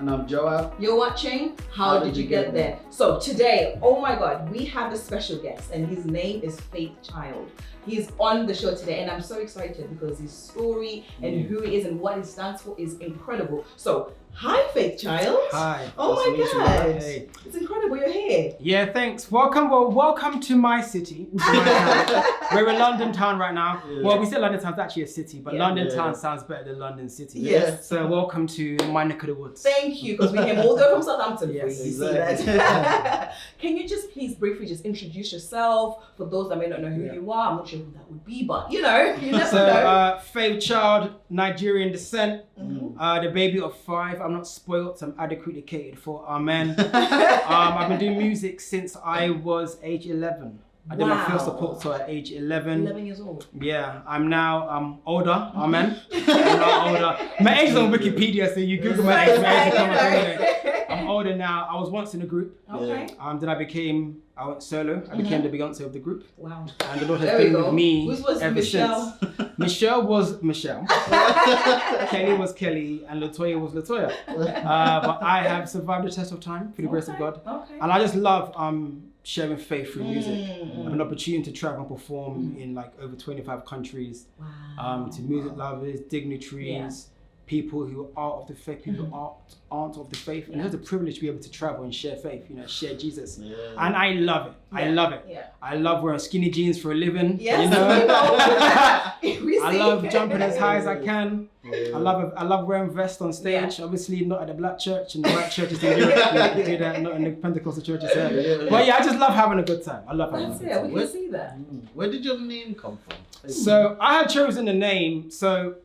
And I'm Joab. You're watching How Did You Get There? So today, oh my God, we have a special guest and his name is Faith Child. He's on the show today and I'm so excited because his story and who he is and what he stands for is incredible. So, hi Faith Child. Hi. Oh my God. Hey. It's incredible you're here. Yeah, thanks. Welcome to my city. We're in London town right now. Yeah. Well, we say London town's actually a city, but London town sounds better than London city. Yes. So welcome to my neck of the woods. Thank you, because we came all the way from Southampton. Yes, you see that. Can you just please briefly just introduce yourself for those that may not know who you are? I'm not sure who that would be, but you never know. Faith Child, Nigerian descent, the baby of 5. I'm not spoilt, I'm adequately catered for. Amen. I've been doing music since I was age 11. I did my first support tour at age 11. 11 years old. Yeah, I'm now older. Amen. I'm now older. My age is on Wikipedia, so you Google my age. I'm older now. I was once in a group. Okay. Then I went solo. I became the Beyonce of the group. Wow. And the Lord has been with me ever Michelle? since. Michelle was Michelle. Kelly was Kelly, and Latoya was Latoya. But I have survived the test of time through the grace of God. Okay. And I just love sharing faith through music. I have an opportunity to travel and perform in like over 25 countries. Wow. To music lovers, dignitaries, people who are of the faith, people who aren't of the faith. And it was a privilege to be able to travel and share faith, share Jesus. Yeah. And I love it. I love it. Yeah. I love wearing skinny jeans for a living. Yes, I love jumping as high as I can. Yeah. I love wearing vests on stage. Yeah. Obviously not at the black church and the white churches in Europe. We do that, not in the Pentecostal churches here. Yeah. But I just love having a good time. I love having a good time. We can see that. Where did your name come from? So I had chosen the name. So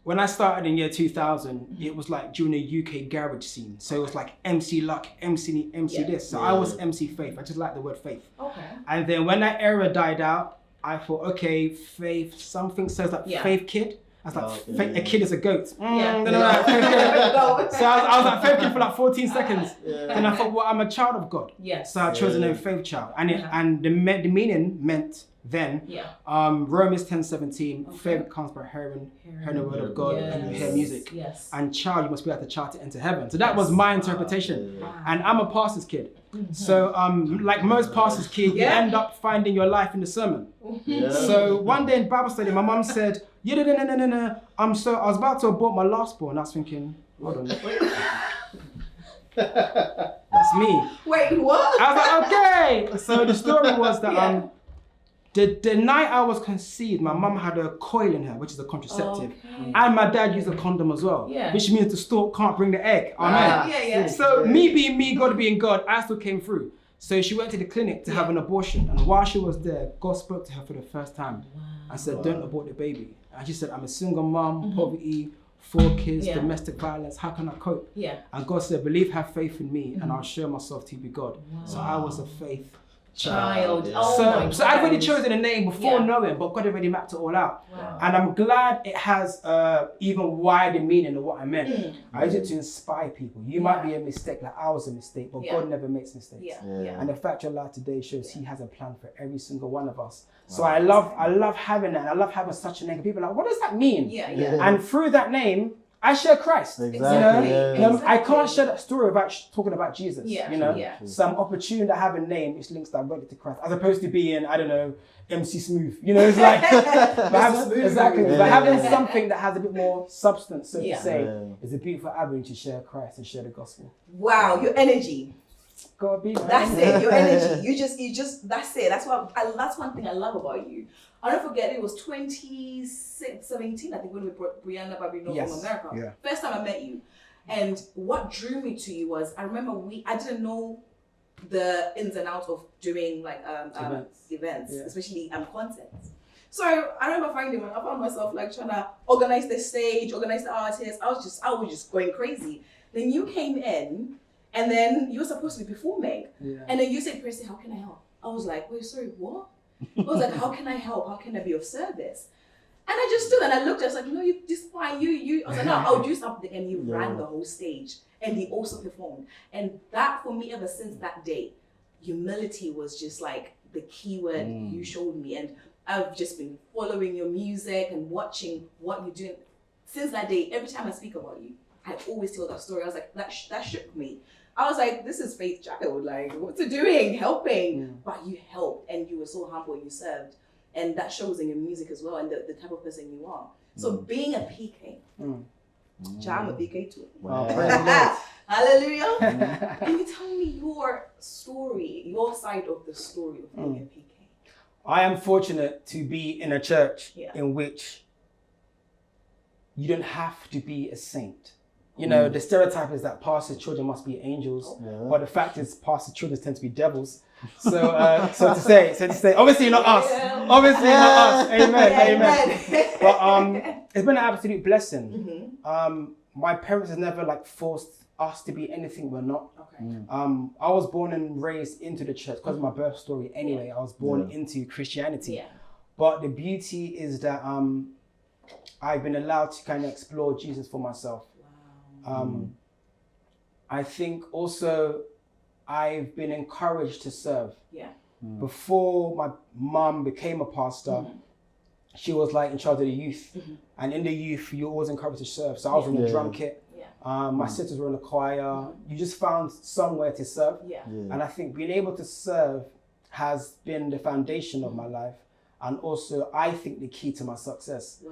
when I started in year 2000, it was like during the UK garage scene. So it was like MC Luck, MC this. So I was MC Faith. I just like the word faith. Okay. And then when that era died out, I thought, okay, faith, something says like faith kid. I was like, a kid is a goat. So I was like faith kid for like 14 seconds. Then I thought, well, I'm a child of God. Yes. So I chose the name Faith Child. And the meaning meant then, Romans 10:17, faith comes by hearing the word of God and you hear music. Yes. And child, you must be at the child to enter heaven. So that was my interpretation. Wow. And I'm a pastor's kid. So like most pastor's kids, you end up finding your life in the sermon. So one day in Bible study, my mum said, no. I was about to abort my last born. I was thinking, hold on. That's me. Wait, what? I was like, okay. So the story was that the night I was conceived, my mum had a coil in her, which is a contraceptive. Okay. And my dad used a condom as well, which means the stork can't bring the egg. Amen. So me being me, God being God, I still came through. So she went to the clinic to have an abortion. And while she was there, God spoke to her for the first time and said, don't abort the baby. And she said, I'm a single mom, poverty, 4 kids, domestic violence, how can I cope? And God said, believe, have faith in me, and I'll show myself to be God. So I was a faith child. So I'd already chosen a name before knowing, but God already mapped it all out. And I'm glad it has even wider meaning than what I meant. I use it to inspire people. You might be a mistake, like I was a mistake, but God never makes mistakes. And the fact you're alive today shows He has a plan for every single one of us. So I love having that. I love having such a name. People are like, what does that mean? And through that name, I share Christ. Exactly. I can't share that story without talking about Jesus. Some opportunity to have a name which links directly to Christ, as opposed to being, I don't know, MC Smooth. It's like but having something that has a bit more substance, so to say, is a beautiful avenue to share Christ and share the gospel. Wow, your energy. God be. That's it. Your energy. You just. That's it. That's one thing I love about you. I don't forget, it was 2017, I think, when we brought Brianna Babino from America. First time I met you. And what drew me to you was, I remember I didn't know the ins and outs of doing like events, especially concerts. So I remember I found myself like trying to organize the stage, organize the artists. I was just going crazy. Then you came in, and then you were supposed to be performing. And then you said, Percy, how can I help? I was like, wait, sorry, what? I was like, how can I help? How can I be of service? And I just stood and I looked, I was like, no, this is fine, you. I was like, no, I'll do something. And he ran the whole stage and he also performed. And that, for me, ever since that day, humility was just like the key word you showed me. And I've just been following your music and watching what you're doing. Since that day, every time I speak about you, I always tell that story. I was like, that shook me. I was like, this is faith child. Like, what's it doing? Helping. But you helped and you were so humble. You served. And that shows in your music as well and the type of person you are. So being a PK, I'm a PK too. Wow. Hallelujah. Can you tell me your story, your side of the story of being a PK? I am fortunate to be in a church in which you don't have to be a saint. You know, the stereotype is that pastor's children must be angels, but the fact is pastor's children tend to be devils. So to say, obviously not us. Obviously not us. Amen. But it's been an absolute blessing. My parents have never like forced us to be anything we're not. I was born and raised into the church because of my birth story anyway. I was born into Christianity. But the beauty is that I've been allowed to kind of explore Jesus for myself. I think also I've been encouraged to serve. Before my mum became a pastor, she was like in charge of the youth. And in the youth, you're always encouraged to serve. So I was in the drum kit. My sisters were in the choir. You just found somewhere to serve. And I think being able to serve has been the foundation of my life. And also, I think the key to my success.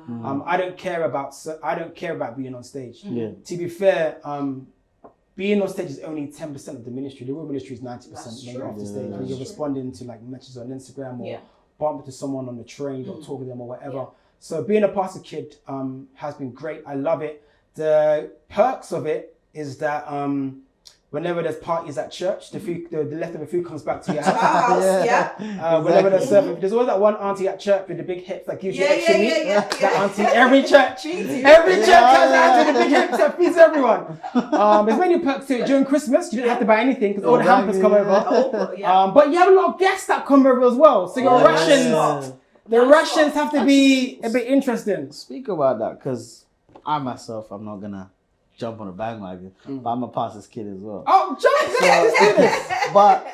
I don't care about being on stage. To be fair, being on stage is only 10% of the ministry. The real ministry is 90% when you're off the stage. When you're responding to like messages on Instagram or bump into someone on the train or talk to them or whatever. So being a pastor kid has been great. I love it. The perks of it is that whenever there's parties at church, the leftover food comes back to your house. Whenever there's serving, there's always that one auntie at church with the big hips that gives you extra meat. That auntie, every church has that auntie with the big hips that feeds everyone. There's many perks to it. During Christmas, you don't have to buy anything because all the hampers come over. But you have a lot of guests that come over as well. So your rations, the rations have to be a bit interesting. Speak about that because I myself, I'm not gonna jump on a bandwagon, but I'm a pastor's kid as well. Oh, jump! Let's do this. But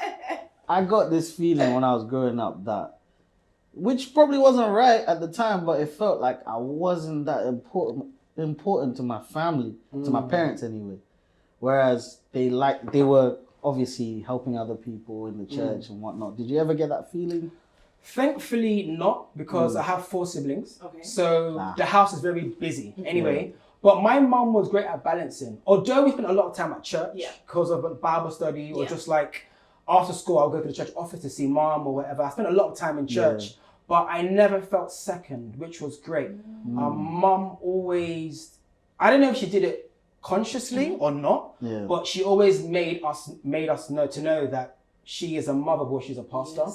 I got this feeling when I was growing up that, which probably wasn't right at the time, but it felt like I wasn't that important to my family, to my parents anyway. Whereas they were obviously helping other people in the church and whatnot. Did you ever get that feeling? Thankfully not, because I have 4 siblings. So the house is very busy anyway. But my mum was great at balancing. Although we spent a lot of time at church because of Bible study or just like after school, I'll go to the church office to see mom or whatever. I spent a lot of time in church, but I never felt second, which was great. Mum always, I don't know if she did it consciously or not, but she always made us know that she is a mother before she's a pastor.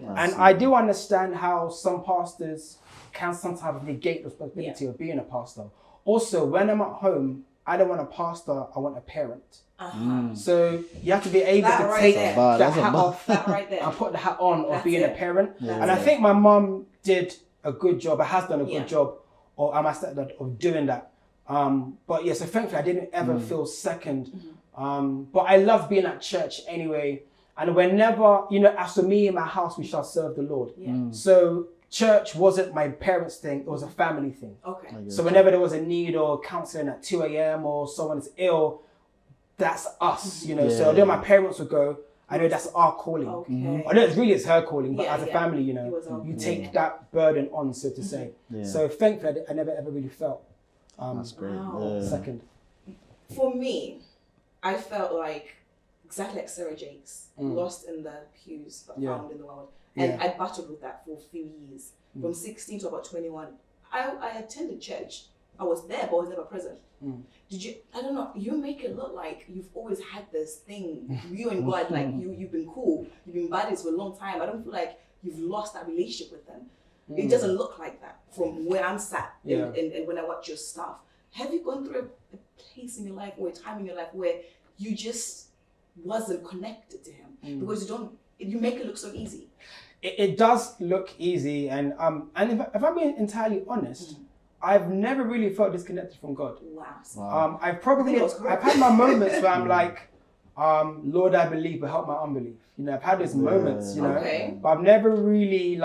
And I do understand how some pastors can sometimes negate the responsibility of being a pastor. Also, when I'm at home, I don't want a pastor, I want a parent. So you have to be able to take that hat off and put the hat on of being a parent. And I think my mum did a good job, has done a good job, or am I stepdad, of doing that. But yeah, so thankfully I didn't ever feel second. But I love being at church anyway. And whenever, as for me in my house, we shall serve the Lord. So church wasn't my parents' thing, it was a family thing. So whenever there was a need or counseling at 2 a.m. or someone is ill, that's us, So although my parents would go, I know that's our calling. Although it's her calling, but as a family, you take that burden on, so to say. So thankfully, I never ever really felt that's great. Second. For me, I felt like exactly like Sarah Jakes, lost in the pews but found in the world. And I battled with that for a few years. From 16 to about 21, I attended church. I was there, but I was never present. I don't know, you make it look like you've always had this thing, you and God, like you've been cool, you've been buddies for a long time. I don't feel like you've lost that relationship with them. It doesn't look like that from where I'm sat and when I watch your stuff. Have you gone through a place in your life or a time in your life where you just wasn't connected to him? Because you make it look so easy. It does look easy, and if I'm being entirely honest, I've never really felt disconnected from God. Wow. I've had my moments where I'm like, Lord, I believe, but help my unbelief. I've had those moments, but I've never really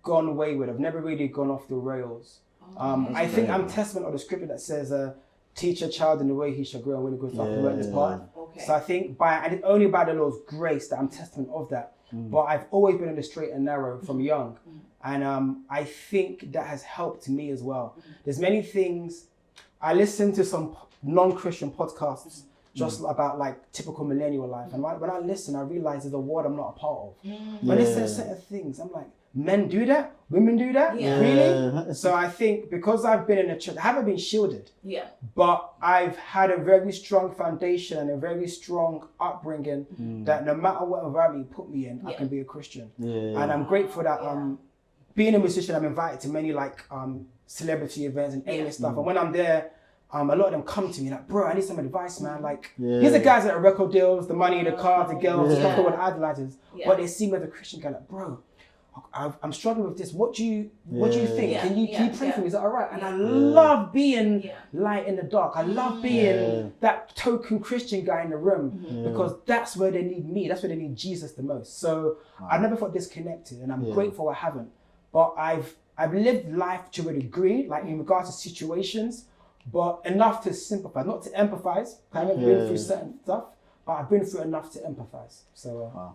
gone wayward. I've never really gone off the rails. I think I'm testament of the scripture that says, teach a child in the way he shall grow, and when he grows up, he won't depart. Okay. So I think and it's only by the Lord's grace that I'm testament of that. But I've always been on the straight and narrow from young. And I think that has helped me as well. There's many things, I listen to some non-Christian podcasts just about like typical millennial life. And when I listen, I realize there's a world I'm not a part of. When it says certain things, I'm like, men do that? Women do that? Really? So I think because I've been in a church, I haven't been shielded. But I've had a very strong foundation and a very strong upbringing that no matter what environment you put me in, I can be a Christian. And I'm grateful that being a musician, I'm invited to many like celebrity events and A-list stuff. And when I'm there, a lot of them come to me like, bro, I need some advice, man. Like, these are guys that are record deals, the money, the cars, the girls, the stuff that want idolizers. But they see me as a Christian guy, like, bro, I'm struggling with this. What do you think? Can you pray for me? Is that all right? And I love being light in the dark. I love being that token Christian guy in the room because that's where they need me. That's where they need Jesus the most. So I've never felt disconnected, and I'm grateful I haven't. But I've lived life to a degree, like in regards to situations, but enough to sympathize, not to empathize. I haven't been through certain stuff, but I've been through enough to empathize. So Wow.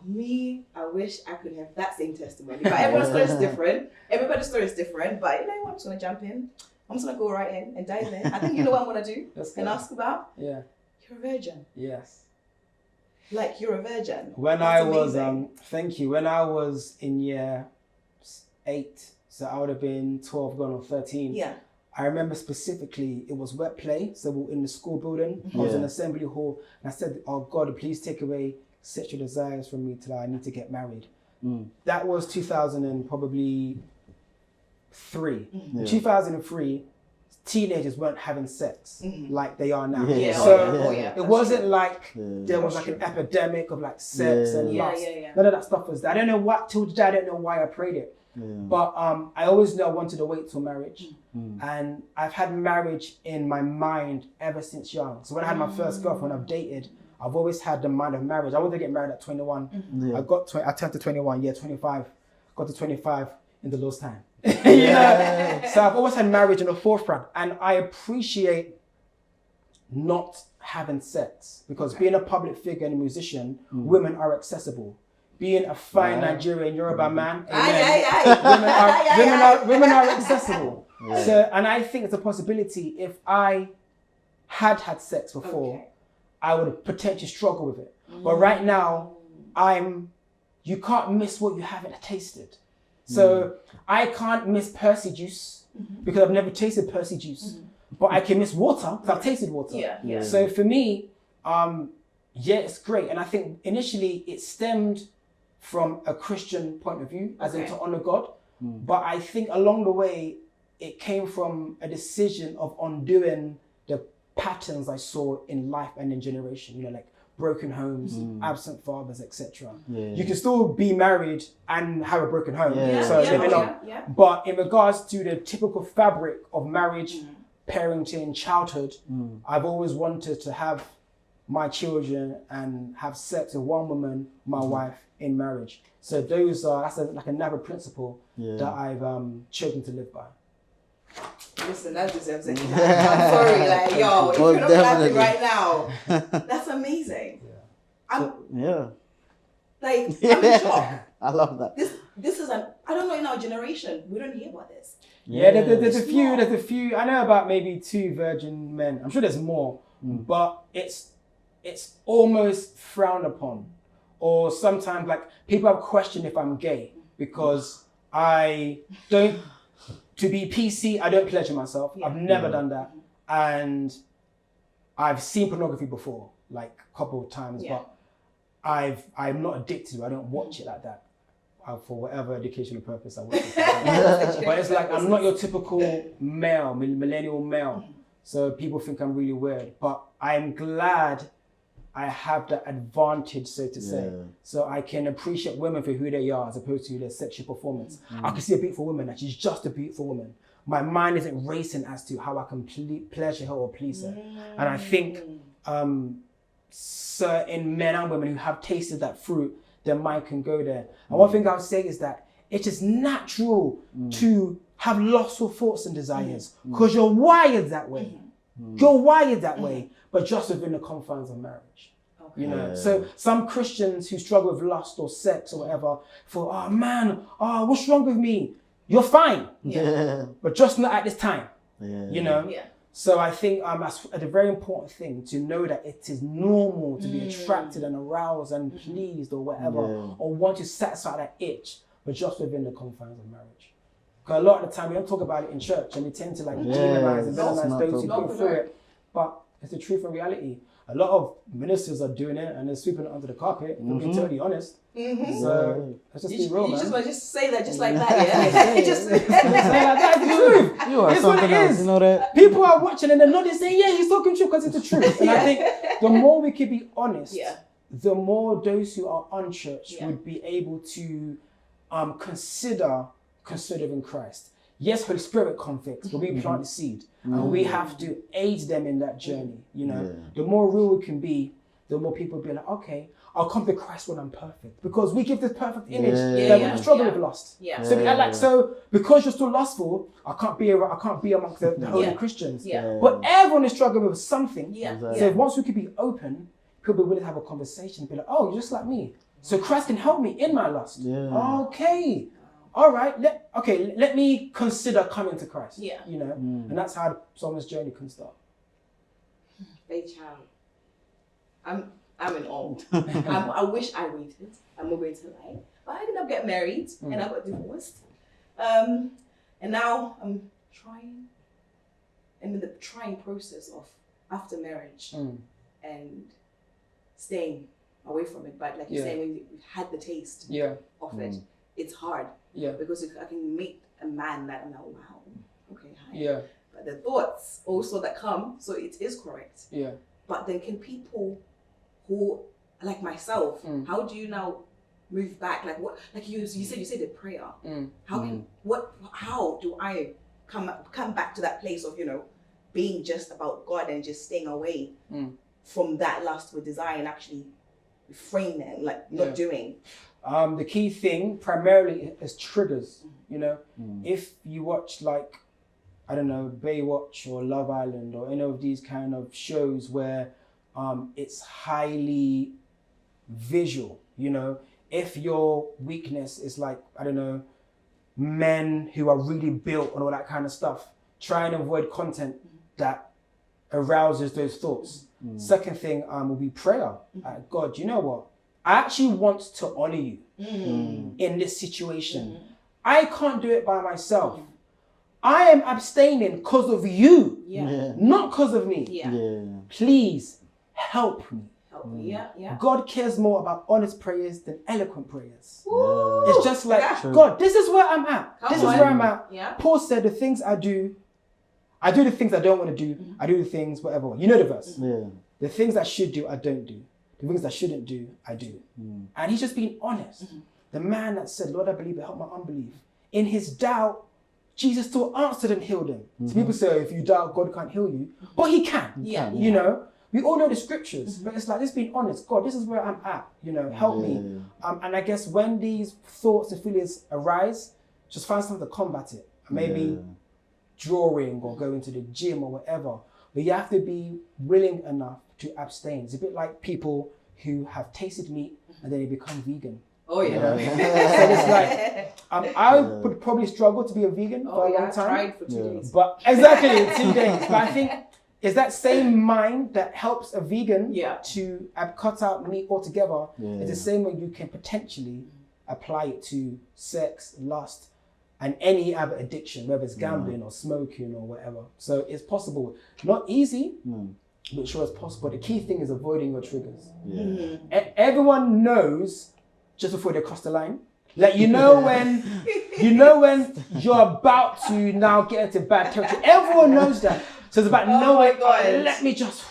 Me, I wish I could have that same testimony. But everyone's story is different. Everybody's story is different. But you know what? I'm just gonna jump in. I'm just gonna go right in and dive in. I think you know what I'm gonna do and ask about. Yeah. You're a virgin. Yes. Like you're a virgin. When I was thank you. When I was in year 8, so I would have been 12 going on 13. Yeah. I remember specifically it was wet play. So we were in the school building. I was in assembly hall and I said, "Oh God, please take away sexual desires from me till I need to get married." That was 2003. 2003, teenagers weren't having sex like they are now. It wasn't like there was like an epidemic of like sex and lust. None of that stuff was there. I don't know what, till today I don't know why I prayed it. But I always knew I wanted to wait till marriage. And I've had marriage in my mind ever since young. So when I had my first girlfriend, I've dated, I've always had the mind of marriage. I wanted to get married at 21. I turned to 21, 25. Got to 25 in the Lord's time. So I've always had marriage in the forefront, and I appreciate not having sex because being a public figure and a musician, women are accessible. Being a fine Nigerian Yoruba man, women are accessible. So, and I think it's a possibility if I had sex before, I would potentially struggle with it. But right now, you can't miss what you haven't tasted. So I can't miss Percy juice because I've never tasted Percy juice. But I can miss water because I've tasted water. So for me, it's great. And I think initially it stemmed from a Christian point of view, as in to honor God. But I think along the way, it came from a decision of undoing the patterns I saw in life and in generation, you know, like broken homes, absent fathers, etc. You can still be married and have a broken home. But in regards to the typical fabric of marriage, parenting, childhood, I've always wanted to have my children and have sex with one woman, my wife, in marriage. So that's like another principle that I've chosen to live by. Listen, that deserves it. I'm sorry, like, yo, if you're not laughing right now, that's amazing. I'm in shock. I love that. This is I don't know, in our generation, we don't hear about this. There's a few. I know about maybe 2 virgin men. I'm sure there's more, but it's almost frowned upon. Or sometimes like people have questioned if I'm gay because I don't. To be PC, I don't pleasure myself. I've never done that. And I've seen pornography before, like a couple of times, but I'm not addicted to it. I don't watch it like that. For whatever educational purpose I watch it. But it's like, I'm not your typical male, millennial male. So people think I'm really weird. But I'm glad I have that advantage, so to say. So I can appreciate women for who they are as opposed to their sexual performance. I can see a beautiful woman and she's just a beautiful woman. My mind isn't racing as to how I can pleasure her or please her. And I think certain men and women who have tasted that fruit, their mind can go there. And one thing I would say is that it is natural to have lustful thoughts and desires because you're wired that way. You're wired that way, but just within the confines of marriage. You know, so some Christians who struggle with lust or sex or whatever feel, oh man, what's wrong with me? You're fine, but just not at this time. You know. So I think that's a very important thing to know that it is normal to be attracted and aroused and pleased or whatever, or want to satisfy that itch, but just within the confines of marriage. Because a lot of the time we don't talk about it in church, and we tend to like demonize and villainize those who go through it. But it's the truth and reality. A lot of ministers are doing it and they're sweeping it under the carpet, to be totally honest. So let's just be real, man. You just want to just say that just like that, yeah? Just say like that's the truth. You are it's something what it else, is. you know that? People are watching and they're nodding saying, yeah, he's talking truth because it's the truth. And I think the more we could be honest, the more those who are unchurched would be able to consider considering Christ. Yes, Holy Spirit convicts, but we plant the seed. And we have to aid them in that journey, you know. The more real we can be, the more people will be like, okay, I'll come to Christ when I'm perfect. Because we give this perfect image that we struggle with lust. So because you're still lustful, I can't be amongst the holy Christians. But everyone is struggling with something. So once we could be open, people will willing to have a conversation and be like, oh, you're just like me. So Christ can help me in my lust. Okay. All right, let me consider coming to Christ. You know, and that's how someone's journey can start. Faith child. I'm in awe. I wish I waited. I'm not going to lie, but I did not get married and I got divorced. And now I'm in the trying process of after marriage and staying away from it. But like you're saying, when you had the taste of it, it's hard. Because I can meet a man that I'm like, wow, okay, hi. But the thoughts also that come, so it is correct. But then can people who, like myself, how do you now move back? Like what? Like you said the prayer. How do I come back to that place of, you know, being just about God and just staying away from that lustful desire and actually refrain and like not doing? The key thing primarily is triggers, you know. If you watch like, I don't know, Baywatch or Love Island or any of these kind of shows where it's highly visual, you know. If your weakness is like, I don't know, men who are really built and all that kind of stuff, try and avoid content that arouses those thoughts. Second thing will be prayer. God, you know what? I actually want to honor you in this situation. I can't do it by myself. I am abstaining because of you, not because of me. Please help me. God cares more about honest prayers than eloquent prayers. It's just like, God, this is where I'm at. This is where I'm at. Paul said the things I do the things I don't want to do. I do the things, whatever. You know the verse. The things I should do, I don't do. The things I shouldn't do, I do. And he's just being honest. The man that said, Lord, I believe, but help my unbelief. In his doubt, Jesus still answered and healed him. So people say, if you doubt, God can't heal you. But he can. You know, we all know the scriptures, but it's like, just being honest. God, this is where I'm at. You know, help me. And I guess when these thoughts and feelings arise, just find something to combat it. Maybe drawing or going to the gym or whatever. But you have to be willing enough to abstain. It's a bit like people who have tasted meat and then they become vegan. Oh yeah. You know? So it's like, I would probably struggle to be a vegan for a long time. I tried for 2 days. But exactly, 2 days. But I think it's that same mind that helps a vegan to cut out meat altogether. It's the same way you can potentially apply it to sex, lust, and any other addiction, whether it's gambling or smoking or whatever. So it's possible. Not easy, but sure it's possible. The key thing is avoiding your triggers. Everyone knows just before they cross the line. Like you know when you're about to now get into bad territory. Everyone knows that. So it's about knowing, let me just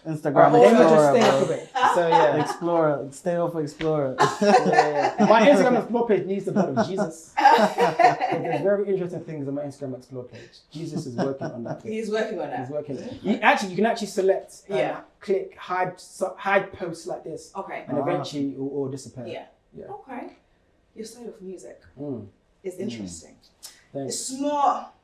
Instagram let me just Explorer, stay off bro. of it. So yeah. Explorer, stay off Explorer. My Instagram Explore page needs the blood of Jesus. There's very interesting things on my Instagram Explore page. Jesus is working on that. He's working on that. He's working. You can actually select, click, hide posts like this. Okay. And eventually it will all disappear. Okay. Your side of music is interesting. It's not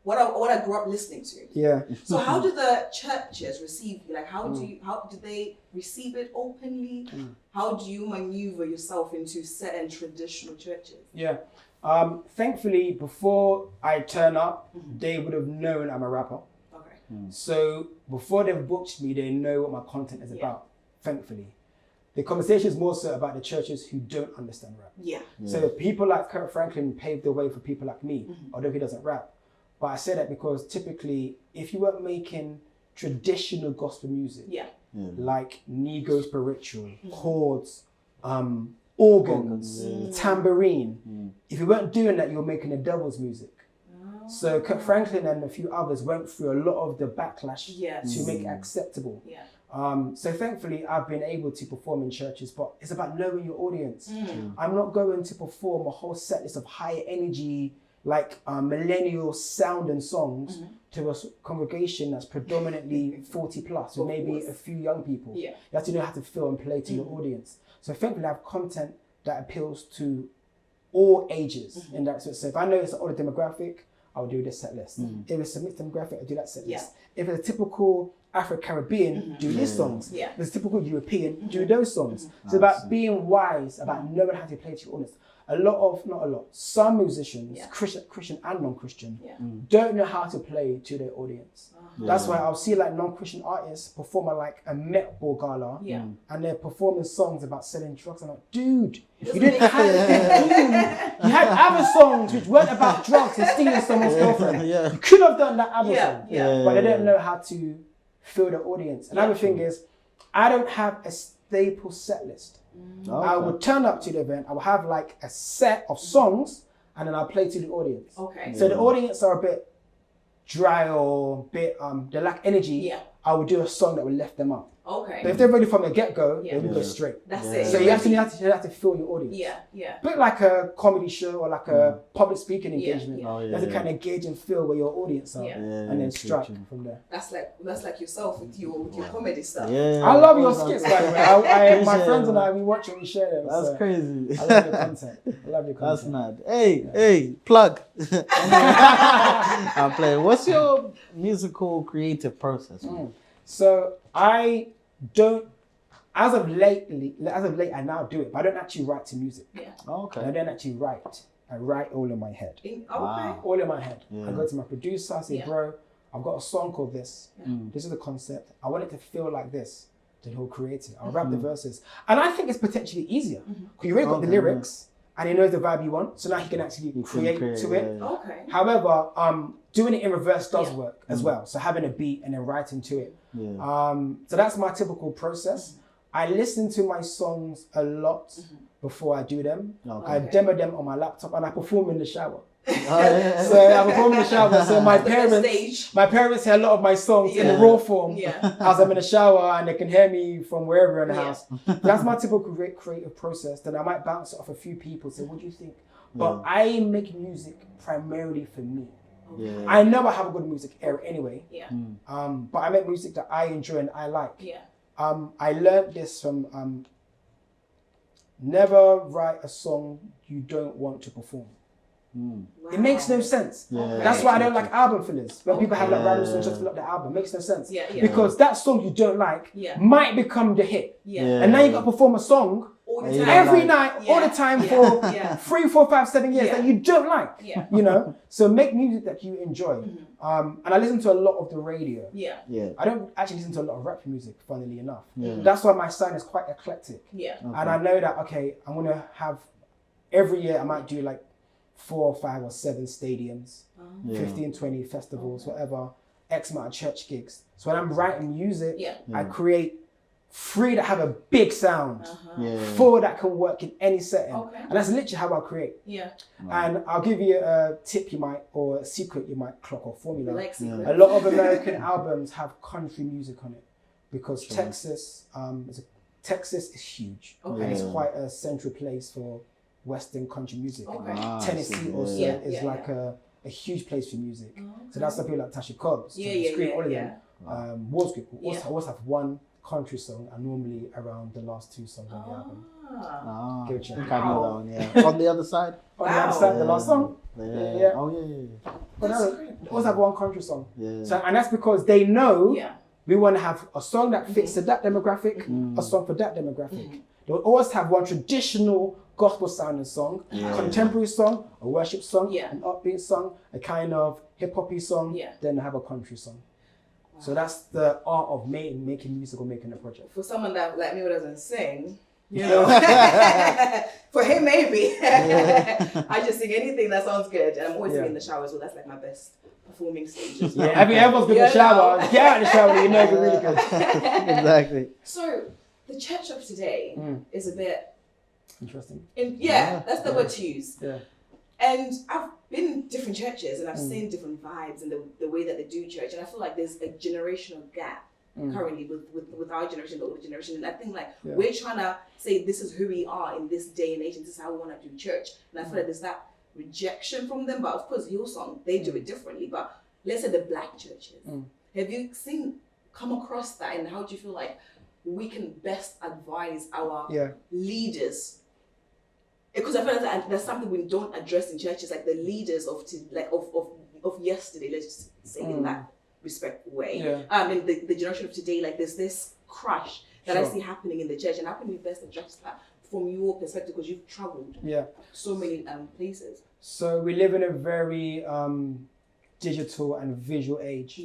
what I grew up listening to. Yeah. So how do the churches receive you? Like how do they receive it openly? How do you maneuver yourself into certain traditional churches? Yeah. Thankfully, before I turn up, they would have known I'm a rapper. Okay. So before they've booked me, they know what my content is about. Thankfully. The conversation is more so about the churches who don't understand rap. Yeah. So people like Kurt Franklin paved the way for people like me, although he doesn't rap. But I say that because typically, if you weren't making traditional gospel music, like Negro spiritual, chords, organs, tambourine, if you weren't doing that, you were making the devil's music. So Kurt Franklin and a few others went through a lot of the backlash to make it acceptable. So thankfully, I've been able to perform in churches, but it's about knowing your audience. I'm not going to perform a whole set list of high energy, like millennial sounding songs to a congregation that's predominantly 40 plus, or maybe a few young people. You have to know how to feel and play to your audience. So thankfully, I have content that appeals to all ages in that sense. So if I know it's an older demographic, I'll do this set list. If it's a mixed demographic, I'll do that set list. If it's a typical Afro-Caribbean, do these songs. If it's typical European, do those songs. So it's about being wise, about knowing how to play to your audience. Some musicians, Christian and non-Christian, don't know how to play to their audience. That's why I'll see like non-Christian artists perform at like a Met Ball gala, and they're performing songs about selling drugs. I'm like, dude, you didn't have you had other songs which weren't about drugs and stealing someone's girlfriend. You could have done that other song, but they don't know how to fill the audience. Another thing is, I don't have a staple set list. I would turn up to the event, I will have like a set of songs, and then I'll play to the audience. So the audience are a bit dry or a bit, they lack energy. I would do a song that would lift them up. But if they're ready from the get-go, they will go straight. That's it. So you have to fill your audience. A bit like a comedy show or like a public speaking engagement. You have to kind of gauge and feel where your audience are, and then strike from there. That's like yourself with your comedy stuff. I love your skits, by the way. My friends and I, we watch and we share them. That's crazy. I love your content. That's mad. Hey, plug. I'm playing. What's your musical creative process? So I don't, as of late, I now do it, but I don't actually write to music. I don't actually write. I write all in my head. All in my head. I go to my producer, I say, bro, I've got a song called this. This is the concept. I want it to feel like this. Then he'll create it. I'll rap the verses. And I think it's potentially easier. Because you already got the lyrics, and he knows the vibe you want, so now he can actually create to it. However, doing it in reverse does work as well. So having a beat and then writing to it. So that's my typical process. I listen to my songs a lot before I do them. I demo them on my laptop and I perform in the shower. So I perform in the shower. So my parents hear a lot of my songs in the raw form as I'm in the shower, and they can hear me from wherever in the house. That's my typical creative process. Then I might bounce it off a few people, say, what do you think? But I make music primarily for me. I know I have a good music ear anyway. But I make music that I enjoy and I like. I learned this from never write a song you don't want to perform. It makes no sense. That's why I don't like album fillers. When people have like random songs just fill up the album, it makes no sense. Because that song you don't like might become the hit. And now you got to perform a song every night, all the time for 3, 4, 5, 7 years that you don't like. You know? So make music that you enjoy. And I listen to a lot of the radio. I don't actually listen to a lot of rap music, funnily enough. That's why my sound is quite eclectic. And I know that, okay, I'm going to have, every year I might do like 4 or 5 or 7 stadiums, 15, 20 festivals, whatever, X amount of church gigs. So when I'm writing music, I create 3 that have a big sound, 4 that can work in any setting. And that's literally how I create. And I'll give you a tip or a secret you might clock or formula. A lot of American albums have country music on it because Texas is huge. And it's quite a central place for Western country music. Tennessee also is like a huge place for music. So that's something like Tasha Cobbs, all of them. War Script, we also have one country song are normally around the last 2 songs on the album. Give it a check. I think I know that one, yeah. On the other side? On the other side, the last song? Yeah. Oh, yeah. But no, they always have one country song. Yeah. So, and that's because they know we want to have a song that fits to that demographic, a song for that demographic. They'll always have one traditional gospel sounding song, a contemporary song, a worship song, an upbeat song, a kind of hip-hoppy song, then they have a country song. Wow. So that's the art of making music or making a project. For someone that like me who doesn't sing, you know, for him maybe. I just sing anything that sounds good, and I'm always singing in the shower as well. That's like my best performing stage. Yeah, everyone's good in the shower. Get out of the shower, you know you're really good. Exactly. So the church of today is a bit interesting. That's the word to use. Yeah. And I've been in different churches and I've seen different vibes and the way that they do church, and I feel like there's a generational gap currently with our generation, the older generation, and I think like we're trying to say this is who we are in this day and age and this is how we want to do church, and I feel like there's that rejection from them. But of course Hillsong, they do it differently. But let's say the black churches, have you come across that, and how do you feel like we can best advise our leaders? Because I feel like that's something we don't address in churches, like the leaders of yesterday, let's just say in that respectful way. In the generation of today, like there's this crush that I see happening in the church, and how can we best address that from your perspective, because you've traveled so many places? So we live in a very digital and visual age.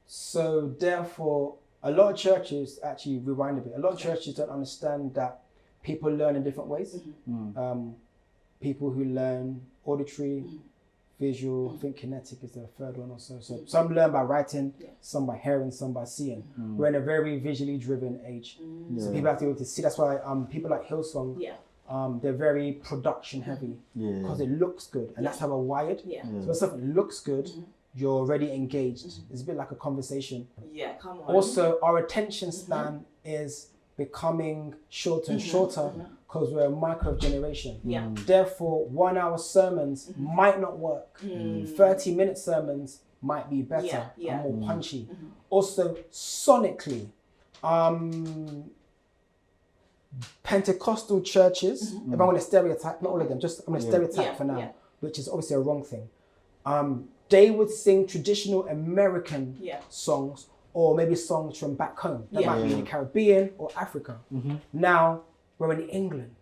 So therefore, a lot of churches, actually rewind a bit, a lot of churches don't understand that people learn in different ways. People who learn auditory, visual, I think kinetic is the third one or so. So some learn by writing, some by hearing, some by seeing. We're in a very visually driven age. So people have to be able to see. That's why people like Hillsong, they're very production heavy because it looks good. And that's how we're wired. So when something looks good, you're already engaged. It's a bit like a conversation. Come on. Also, our attention span is becoming shorter and shorter because we're a micro generation. Therefore, 1 hour sermons might not work. 30-minute sermons might be better and more punchy. Also, sonically, Pentecostal churches, if I want to stereotype, not all of them, just I'm going to stereotype for now, which is obviously a wrong thing. They would sing traditional American songs, or maybe songs from back home that might be in the Caribbean or Africa. Now we're in England.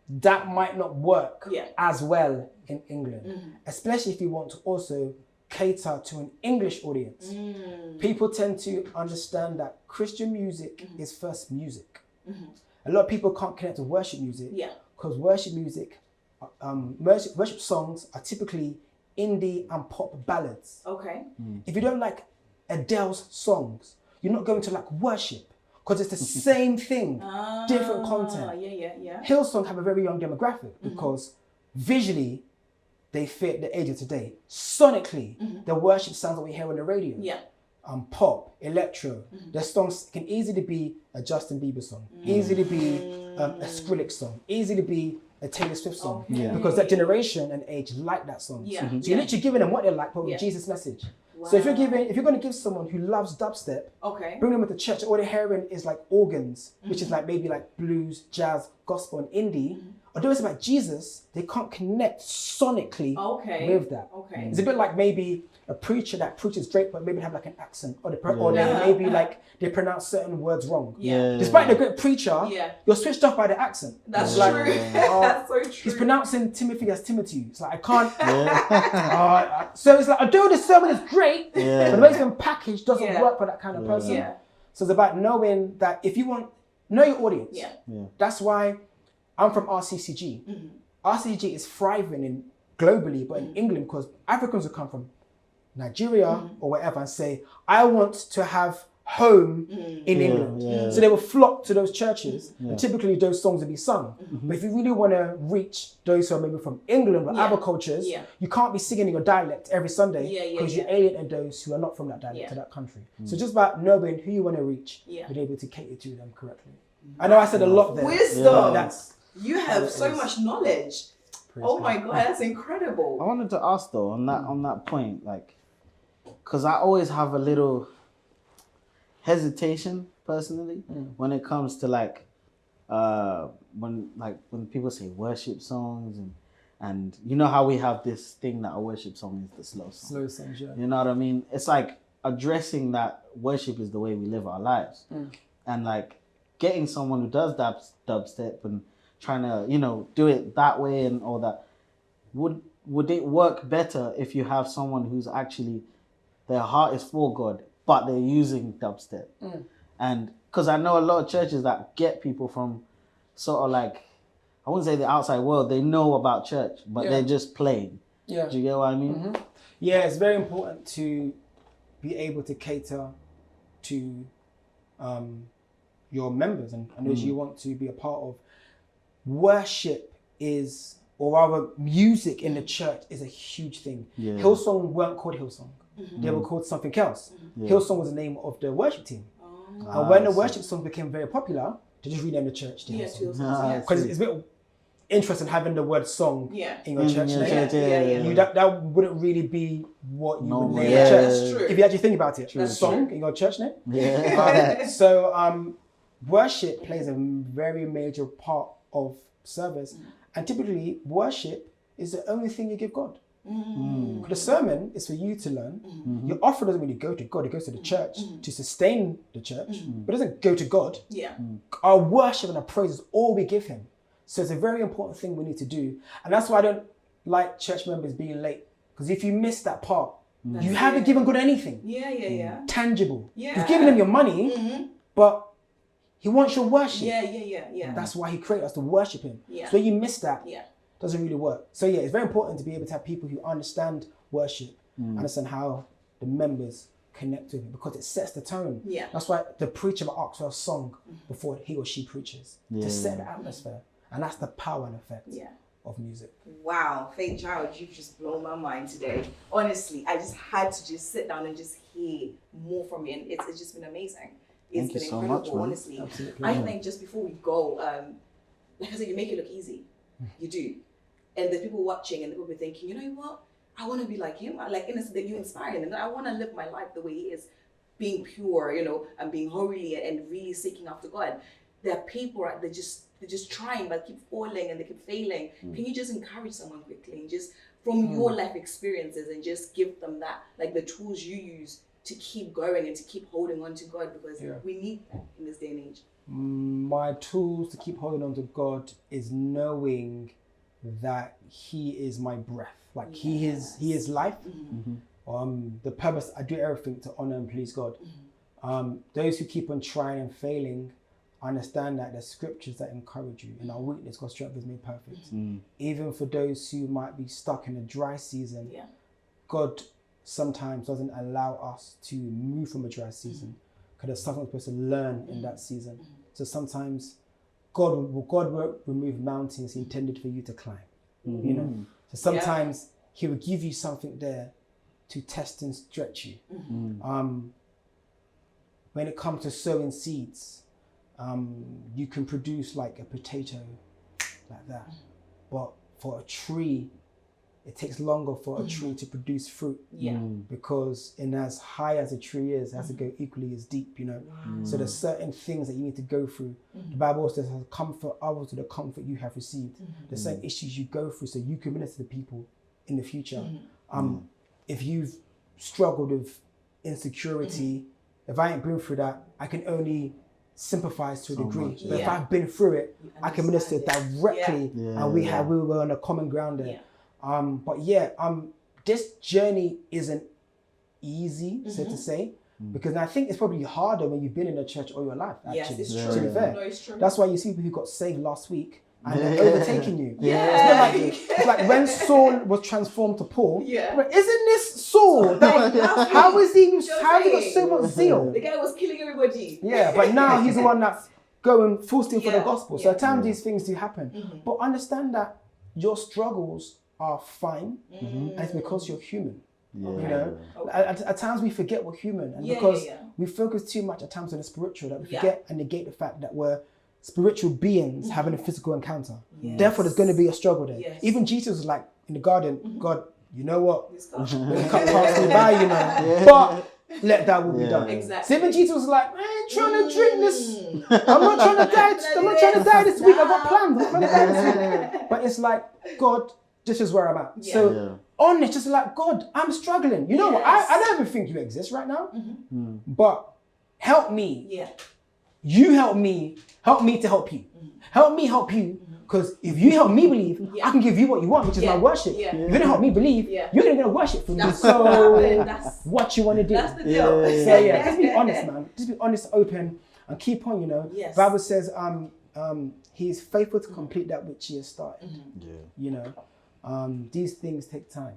That might not work as well in England, especially if you want to also cater to an English audience. People tend to understand that Christian music is first music. A lot of people can't connect to worship music because worship music, worship songs are typically indie and pop ballads. If you don't like Adele's songs, you're not going to like worship because it's the same thing, different content. Hillsong have a very young demographic because visually they fit the age of today. Sonically, the worship sounds that we hear on the radio. Pop, electro. Their songs can easily be a Justin Bieber song, easily be a Skrillex song, easily be a Taylor Swift song, because that generation and age like that song. So you're literally giving them what they like, but with Jesus' message. So if you're going to give someone who loves dubstep, bring them into church, all they're hearing is like organs, which is like maybe like blues, jazz, gospel, and indie. Although it's about Jesus, they can't connect sonically with that. It's a bit like maybe a preacher that preaches great, but maybe have like an accent, or maybe like they pronounce certain words wrong. Despite the great preacher, you're switched off by the accent. That's true. That's so true. He's pronouncing Timothy as Timothy. It's like, I can't. So it's like, although the sermon is great, but the way it's been packaged doesn't work for that kind of person. So it's about knowing that if you know your audience. That's why I'm from RCCG. RCCG is thriving globally, but in England, because Africans will come from Nigeria or wherever and say, I want to have home in England. So they will flock to those churches, and typically those songs will be sung. But if you really want to reach those who are maybe from England or other cultures, you can't be singing in your dialect every Sunday because you alienate those who are not from that dialect to that country. So just about knowing who you want to reach, being able to cater to them correctly. I know I said a lot there. Wisdom! You have so much knowledge. Oh my God, that's incredible. I wanted to ask though, on that point, like, because I always have a little, hesitation personally when it comes to like when people say worship songs and you know how we have this thing that a worship song is the slow song. Slow songs, yeah. You know what I mean? It's like addressing that worship is the way we live our lives. And like getting someone who does dubstep and trying to, you know, do it that way and all that. Would it work better if you have someone who's actually, their heart is for God, but they're using dubstep? And because I know a lot of churches that get people from sort of like, I wouldn't say the outside world, they know about church, but they're just playing. Yeah. Do you get what I mean? Yeah, it's very important to be able to cater to your members and those you want to be a part of. Worship is, or rather music in the church is a huge thing. Hillsong weren't called Hillsong. They were called something else. Hillsong was the name of the worship team. And when the worship song became very popular, they just renamed the church to Hillsong. Because it's a bit interesting having the word song in your church name. That wouldn't really be what you would name a church. If you actually think about it. Song in your church name. So worship plays a very major part of service. And typically, worship is the only thing you give God. The sermon is for you to learn. Your offering doesn't really go to God, it goes to the church to sustain the church, but it doesn't go to God. Our worship and our praise is all we give him. So it's a very important thing we need to do. And that's why I don't like church members being late. Because if you miss that part, you haven't given God anything. Tangible. You've given him your money, but he wants your worship. That's why he created us, to worship him. So you miss that. Doesn't really work. So it's very important to be able to have people who understand worship, understand how the members connect with it, because it sets the tone. That's why the preacher will ask for a song before he or she preaches, to set the atmosphere. And that's the power and effect of music. Wow, Faith Child, you've just blown my mind today. Honestly, I just had to just sit down and just hear more from you, and it's just been amazing. It's been incredible, so much, honestly. Absolutely. I think just before we go, like I said, you make it look easy. You do. And the people watching and the people thinking, you know what? I want to be like him. Like, in a sense, that you inspire them. And I want to live my life the way he is, being pure, you know, and being holy and really seeking after God. There are people, right, they're just trying, but keep falling and they keep failing. Can you just encourage someone quickly and just from your life experiences and just give them that, like the tools you use to keep going and to keep holding on to God, because we need that in this day and age? My tools to keep holding on to God is knowing that he is my breath. Like he is life. The purpose, I do everything to honor and please God. Those who keep on trying and failing, understand that there's scriptures that encourage you. In our weakness, God's strength is made perfect. Even for those who might be stuck in a dry season, God sometimes doesn't allow us to move from a dry season, because there's something we're supposed to learn in that season. So sometimes God won't remove mountains he intended for you to climb. You know, so sometimes he will give you something there to test and stretch you. When it comes to sowing seeds, you can produce like a potato like that, but for a tree, it takes longer for a tree to produce fruit. Because in as high as a tree is, it has to go equally as deep, you know. So there's certain things that you need to go through. The Bible says, comfort others to the comfort you have received. There's certain issues you go through so you can minister to people in the future. If you've struggled with insecurity, if I ain't been through that, I can only sympathize to a degree. But if I've been through it, I can minister directly, and we were on a common ground there. This journey isn't easy, so to say, because I think it's probably harder when you've been in the church all your life. Actually, it's true. To be fair, it's true. That's why you see people who got saved last week and they're overtaking you. It's like when Saul was transformed to Paul. Isn't this Saul? How has he got so much zeal? The guy was killing everybody. But now he's the one that's going full steam for the gospel. So at times these things do happen, but understand that your struggles are fine, and it's because you're human. You know, at times we forget we're human, and because we focus too much at times on the spiritual, that we forget and negate the fact that we're spiritual beings having a physical encounter. Therefore, there's going to be a struggle there. Even Jesus was like in the garden, God, you know what? Cut past me by, you know. But let thy will be done. Exactly. So even Jesus was like, I ain't trying to drink this. I'm not trying to die. I'm not trying to die this week. I've got plans. I'm trying to die this week. But it's like, God, this is where I'm at. Yeah. So honest, just like, God, I'm struggling. You know what? I don't even think you exist right now. But help me. Yeah. You help me to help you. Help me help you. Because if you help me believe, I can give you what you want, which is my worship. If you don't help me believe, you're going to worship for me. So what you want to do. That's the deal. So yeah, just be honest, man. Just be honest, open, and keep on, you know. Yes. Bible says he is faithful to complete that which he has started. You know, these things take time.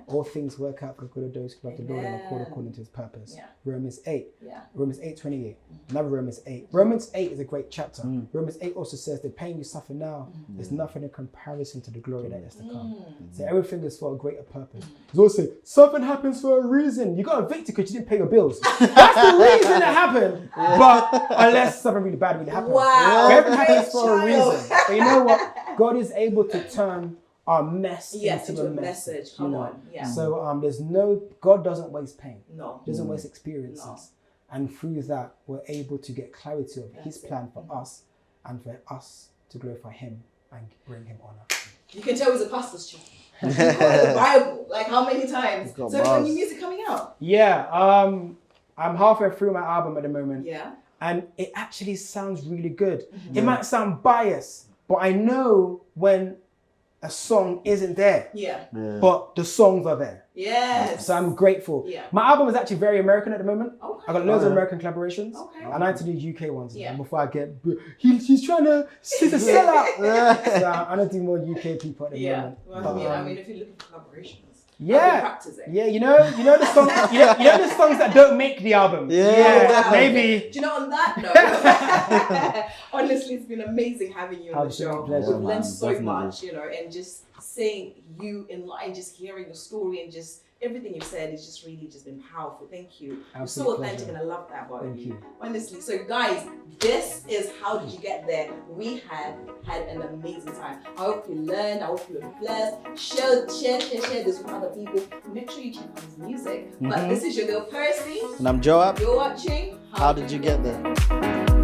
All things work out for the good of those who love the Lord and are called according to his purpose. Romans 8. Romans 8:28. Another Romans 8. Romans 8 is a great chapter. Romans 8 also says the pain you suffer now is nothing in comparison to the glory that is to come. So everything is for a greater purpose. It's also something happens for a reason. You got evicted because you didn't pay your bills. That's the reason it happened. But unless something really bad really happened. Wow. Everything happens for a reason. But you know what? God is able to turn our mess into a message. Come on. Yeah. So God doesn't waste pain. No. Doesn't waste experiences. No. And through that, we're able to get clarity of his plan for us and for us to glorify him and bring him honor. You can tell he's a pastor's child. The Bible, like how many times? So when your music coming out? Yeah, I'm halfway through my album at the moment. Yeah. And it actually sounds really good. It might sound biased, but I know when a song isn't there. But the songs are there. Yes. So I'm grateful. My album is actually very American at the moment. I got loads of American collaborations. And I like to do UK ones before I get. She's trying to. She's a sellout. So I'm gonna do more UK people at the moment. Well, I mean, if you're looking for collaborations. Yeah, you know the songs, you know the songs that don't make the album. Maybe. Do you know, on that note, honestly, it's been amazing having you on the show. We've learned so much, you know, and just seeing you in line, just hearing your story and just everything you've said is just really just been powerful. Thank you. You're so authentic and I love that about you. Honestly. So guys, this is How Did You Get There? We have had an amazing time. I hope you learned. I hope you were blessed. Share this with other people. Make sure you check out his music. But this is your girl Percy. And I'm Joab. You're watching How Did You Get There?